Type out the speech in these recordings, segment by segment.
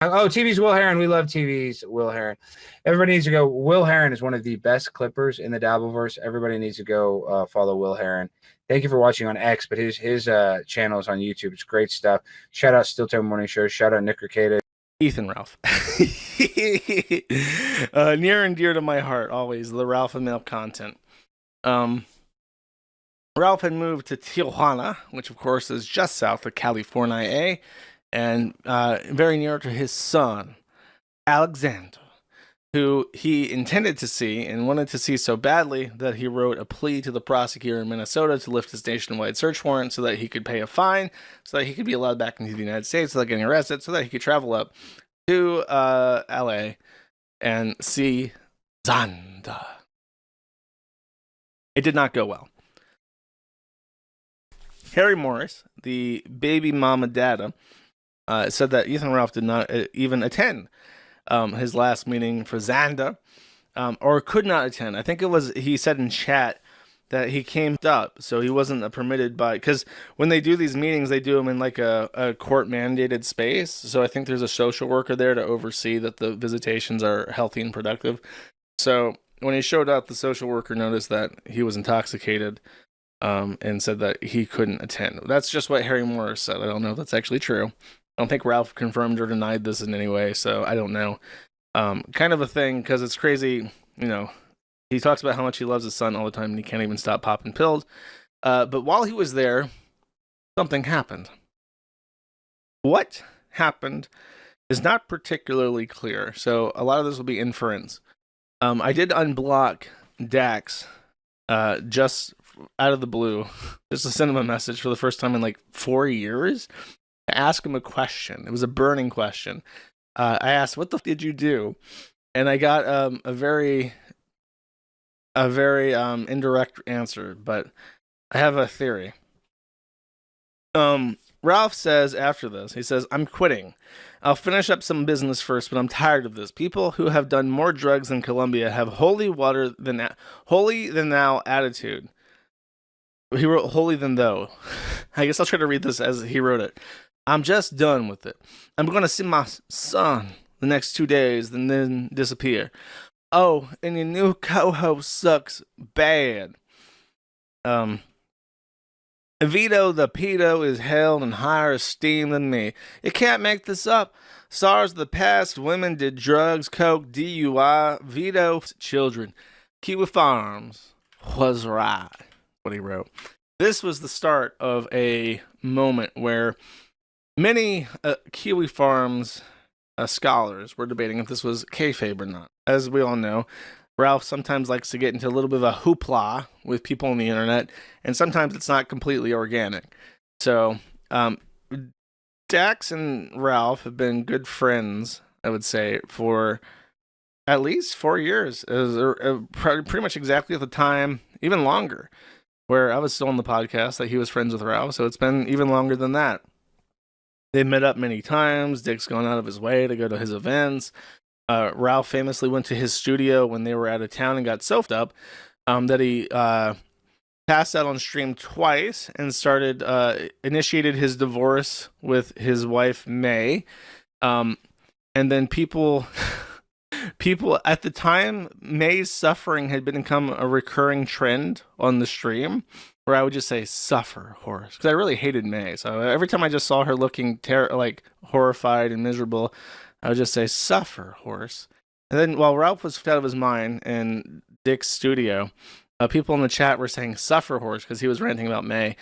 Oh, TV's Will Heron. We love TV's Will Heron. Everybody needs to go. Will Heron is one of the best clippers in the Dabbleverse. Everybody needs to go follow Will Heron. Thank you for watching on X, but his channel is on YouTube. It's great stuff. Shout out Still Time Morning Show. Shout out Nick Ricada. Ethan Ralph. Near and dear to my heart, always, the Ralph and Milk content. Ralph had moved to Tijuana, which of course is just south of California, and very near to his son, Alexander, who he intended to see and wanted to see so badly that he wrote a plea to the prosecutor in Minnesota to lift his nationwide search warrant so that he could pay a fine, so that he could be allowed back into the United States without getting arrested, so that he could travel up to LA and see Xander. It did not go well. Harry Morris, the baby mama dada, said that Ethan Ralph did not even attend his last meeting for Xander, or could not attend. I think it was, he said in chat that he came up, so he wasn't permitted by, because when they do these meetings, they do them in like a court-mandated space, so I think there's a social worker there to oversee that the visitations are healthy and productive. So when he showed up, the social worker noticed that he was intoxicated, and said that he couldn't attend. That's just what Harry Morris said. I don't know if that's actually true. I don't think Ralph confirmed or denied this in any way, so I don't know. Kind of a thing, because it's crazy, you know, he talks about how much he loves his son all the time, and he can't even stop popping pills. But while he was there, something happened. What happened is not particularly clear, so a lot of this will be inference. I did unblock Dax just out of the blue, just to send him a message for the first time in like 4 years, to ask him a question. It was a burning question. I asked, "What the f did you do?" And I got a very indirect answer, but I have a theory. Ralph says after this, he says, "I'm quitting. I'll finish up some business first, but I'm tired of this. People who have done more drugs than Colombia have holy than thou attitude." He wrote "holy than thou." I guess I'll try to read this as he wrote it. "I'm just done with it. I'm going to see my son the next 2 days and then disappear. Oh, and your new co-host sucks bad. Vito the pedo is held in higher esteem than me. You can't make this up. Stars of the past, women did drugs, coke, DUI, Vito, children. Kiwi Farms was right." What he wrote. This was the start of a moment where many Kiwi Farms scholars were debating if this was kayfabe or not. As we all know, Ralph sometimes likes to get into a little bit of a hoopla with people on the internet, and sometimes it's not completely organic. So, Dax and Ralph have been good friends, I would say, for at least 4 years. It was pretty much exactly at the time, even longer, where I was still on the podcast, that he was friends with Ralph, so it's been even longer than that. They met up many times. Dick's gone out of his way to go to his events. Ralph famously went to his studio when they were out of town and got soaked up, that he passed out on stream twice and initiated his divorce with his wife, May. And then people at the time, May's suffering had become a recurring trend on the stream, where I would just say "suffer, Horace," because I really hated May. So every time I just saw her looking like horrified and miserable, I would just say "suffer, Horace." And then while Ralph was out of his mind in Dick's studio, people in the chat were saying "suffer, Horace" because he was ranting about May. And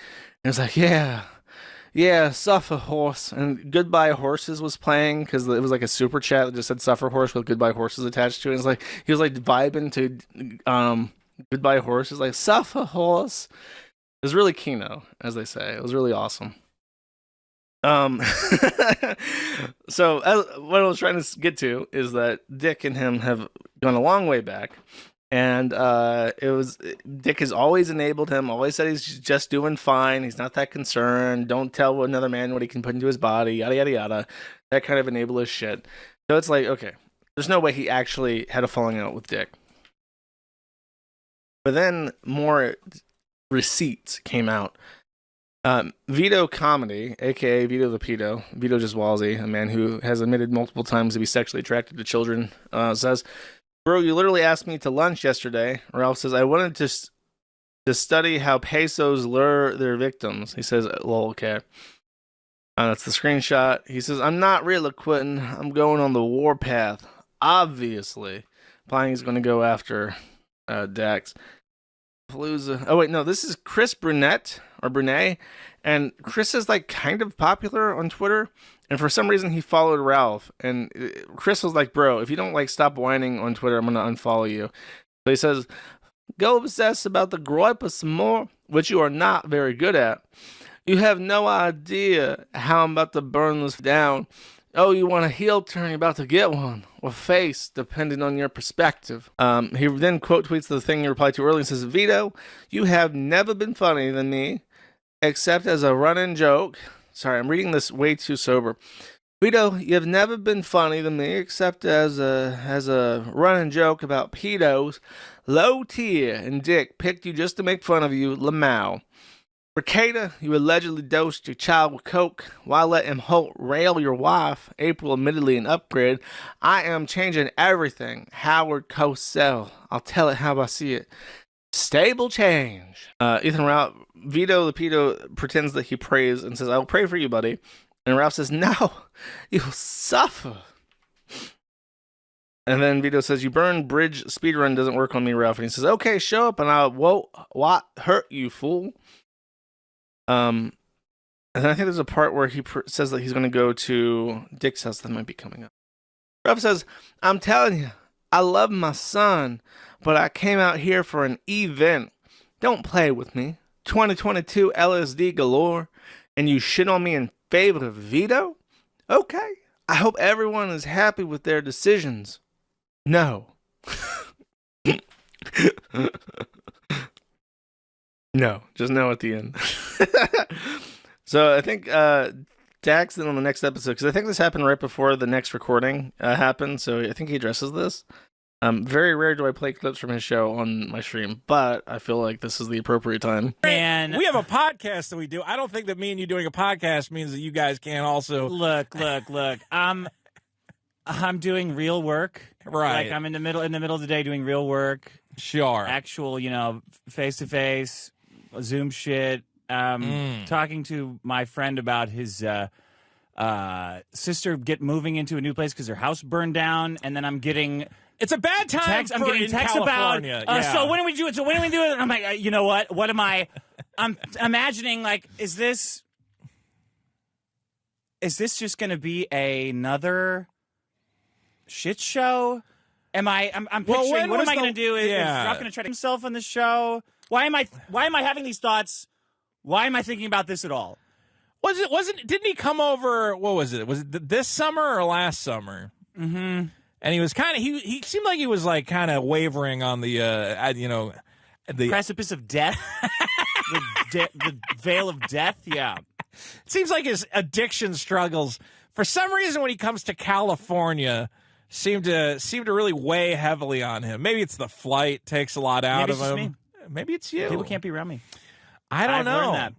it was like, yeah, suffer, horse. And Goodbye Horses was playing, because it was like a super chat that just said "suffer, horse" with Goodbye Horses attached to it. And it's like he was like vibing to Goodbye Horses, like "suffer, horse." It was really kino, as they say. It was really awesome. So what I was trying to get to is that Dick and him have gone a long way back, and Dick has always enabled him, always said he's just doing fine, he's not that concerned, don't tell another man what he can put into his body, yada yada yada, that kind of enabler shit. So it's like, okay, there's no way he actually had a falling out with Dick. But then more receipts came out Vito Comedy, aka Vito the Pedo, Vito Giswalzi, a man who has admitted multiple times to be sexually attracted to children, says, "Bro, you literally asked me to lunch yesterday." Ralph says, "I wanted to study how pesos lure their victims." He says, "Well, okay." That's the screenshot. He says, "I'm not really quitting. I'm going on the warpath." Obviously, implying he's going to go after Dax. Palooza. Oh wait, no, this is Chris Brunet, and Chris is like kind of popular on Twitter, and for some reason he followed Ralph, and Chris was like, "Bro, if you don't like stop whining on Twitter, I'm gonna unfollow you." So he says, "Go obsess about the groiper some more, which you are not very good at. You have no idea how I'm about to burn this down. Oh, you want a heel turn, you're about to get one. Or face, depending on your perspective." He then quote tweets the thing you replied to earlier and says, "Vito, you have never been funnier than me, except as a running joke." Sorry, I'm reading this way too sober. "Vito, you have never been funny than me, except as a running joke about pedos. Low tier and Dick picked you just to make fun of you, Lamau. Ricada, you allegedly dosed your child with coke. Why let him Holt rail your wife? April admittedly an upgrade. I am changing everything. Howard Cosell. I'll tell it how I see it. Stable change." Ethan Ralph, Vito the Pedo pretends that he prays and says, "I will pray for you, buddy." And Ralph says, "No, you'll suffer." And then Vito says, "You burn bridge speedrun doesn't work on me, Ralph." And he says, "Okay, show up and I won't hurt you, fool." And then I think there's a part where he says that he's going to go to Dick's house. That might be coming up. Ralph says, "I'm telling you, I love my son, but I came out here for an event. Don't play with me. 2022 LSD galore, and you shit on me in favor of Vito? Okay. I hope everyone is happy with their decisions. No." No, just no at the end. So I think Dax then on the next episode, because I think this happened right before the next recording happened, so I think he addresses this. Very rare do I play clips from his show on my stream, but I feel like this is the appropriate time. And we have a podcast that we do. I don't think that me and you doing a podcast means that you guys can't also look. I'm doing real work. Right. Like I'm in the middle of the day doing real work. Sure. Actual, face to face, Zoom shit. Talking to my friend about his sister moving into a new place because her house burned down, and then I'm getting It's a bad time text. I'm getting in texts about. California. Yeah. So when do we do it? So when do we do it? And I'm like, you know what? What am I? I'm imagining like, is this just going to be another shit show? I'm picturing. What am I going to do? Is Rob going to try to himself on the show? Why am I having these thoughts? Why am I thinking about this at all? Didn't he come over? What was it? Was it this summer or last summer? Mm-hmm. And he was kind of he seemed like he was like kind of wavering on the the precipice of death, the veil of death. Yeah, it seems like his addiction struggles for some reason when he comes to California seem to really weigh heavily on him. Maybe it's the flight takes a lot out of him. Me. Maybe it's you. People can't be around me. I don't know. Learned that.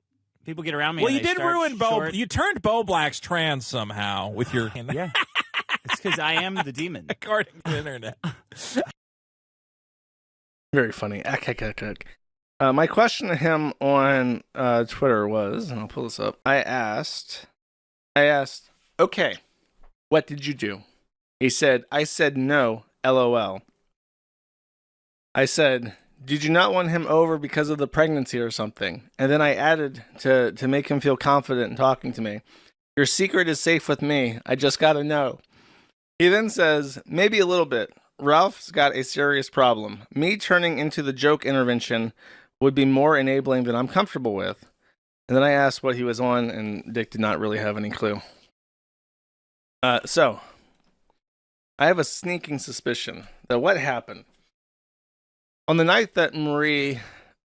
People get around me. Well, and you did ruin You turned Bo Black's trans somehow with your. Yeah. It's because I am the demon. According to the internet. Very funny. My question to him on Twitter was, and I'll pull this up. I asked, okay, what did you do? He said, I said no, LOL. I said, did you not want him over because of the pregnancy or something? And then I added to make him feel confident in talking to me. Your secret is safe with me. I just gotta know. He then says, maybe a little bit. Ralph's got a serious problem. Me turning into the joke intervention would be more enabling than I'm comfortable with. And then I asked what he was on, and Dick did not really have any clue. So, I have a sneaking suspicion that what happened on the night that Marie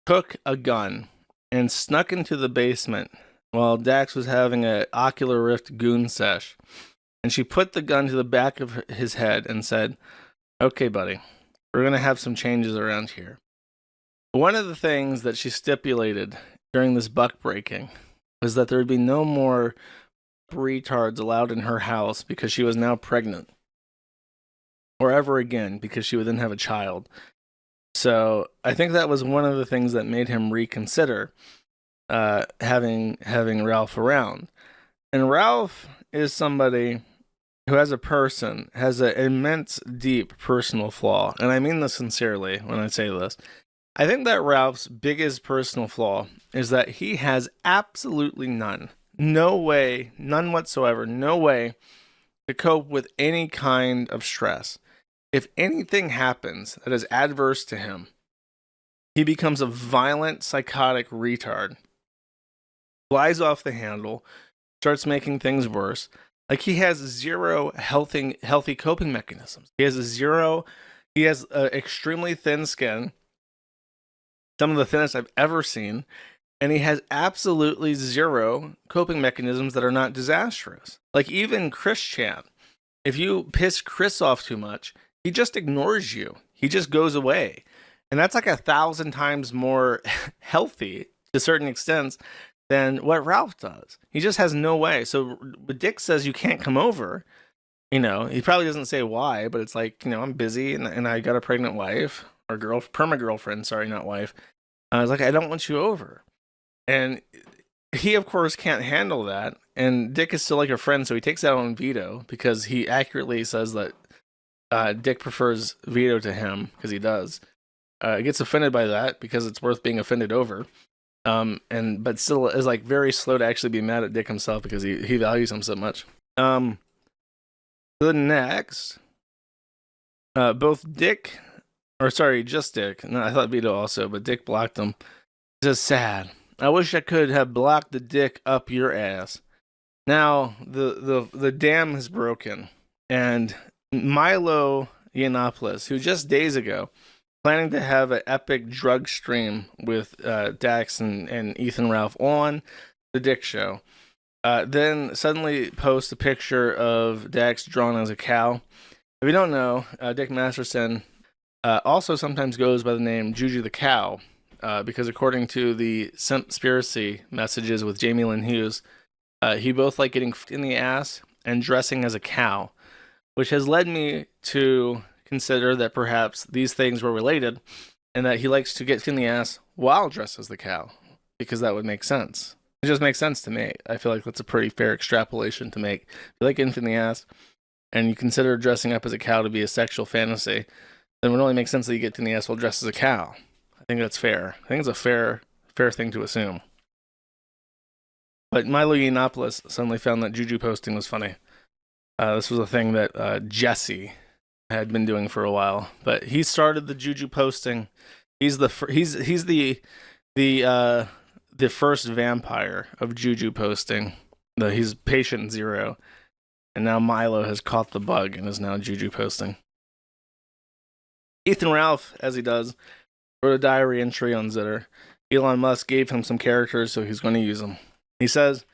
took a gun and snuck into the basement while Dax was having an Ocular Rift goon sesh, and she put the gun to the back of his head and said, okay, buddy, we're going to have some changes around here. One of the things that she stipulated during this buck breaking was that there would be no more retards allowed in her house because she was now pregnant, or ever again because she would then have a child. So I think that was one of the things that made him reconsider having Ralph around. And Ralph is somebody who, as a person, has an immense, deep personal flaw. And I mean this sincerely when I say this. I think that Ralph's biggest personal flaw is that he has absolutely none way, none whatsoever, no way to cope with any kind of stress. If anything happens that is adverse to him, he becomes a violent, psychotic retard, flies off the handle, starts making things worse. Like, he has zero healthy coping mechanisms. He has extremely thin skin, some of the thinnest I've ever seen, and he has absolutely zero coping mechanisms that are not disastrous. Like, even Chris Chan, if you piss Chris off too much, he just ignores you. He just goes away. And that's like 1,000 times more healthy to certain extents than what Ralph does. He just has no way. So when Dick says you can't come over, he probably doesn't say why, but it's like, I'm busy and I got a pregnant wife or perma-girlfriend, sorry, not wife. I was like, I don't want you over. And he, of course, can't handle that. And Dick is still like a friend, so he takes that on Vito because he accurately says that Dick prefers Vito to him, because he does. Gets offended by that because it's worth being offended over. But still is like very slow to actually be mad at Dick himself because he values him so much. The next, just Dick. No, I thought Vito also, but Dick blocked him. Just sad. I wish I could have blocked the dick up your ass. Now the dam has broken, and Milo Yiannopoulos, who just days ago planning to have an epic drug stream with Dax and Ethan Ralph on the Dick Show, then suddenly posts a picture of Dax drawn as a cow. If you don't know, Dick Masterson also sometimes goes by the name Juju the Cow, because according to the Simpspiracy messages with Jamie Lynn Hughes, he both like getting in the ass and dressing as a cow, which has led me to consider that perhaps these things were related and that he likes to get in the ass while dressed as the cow, because that would make sense. It just makes sense to me. I feel like that's a pretty fair extrapolation to make. If you like getting in the ass and you consider dressing up as a cow to be a sexual fantasy, then it would only make sense that you get in the ass while dressed as a cow. I think that's fair. I think it's a fair thing to assume. But Milo Yiannopoulos suddenly found that Juju posting was funny. This was a thing that Jesse had been doing for a while, but he started the Juju posting. He's the first vampire of Juju posting. He's patient zero, and now Milo has caught the bug and is now Juju posting. Ethan Ralph, as he does, wrote a diary entry on Zitter. Elon Musk gave him some characters, so he's going to use them. He says,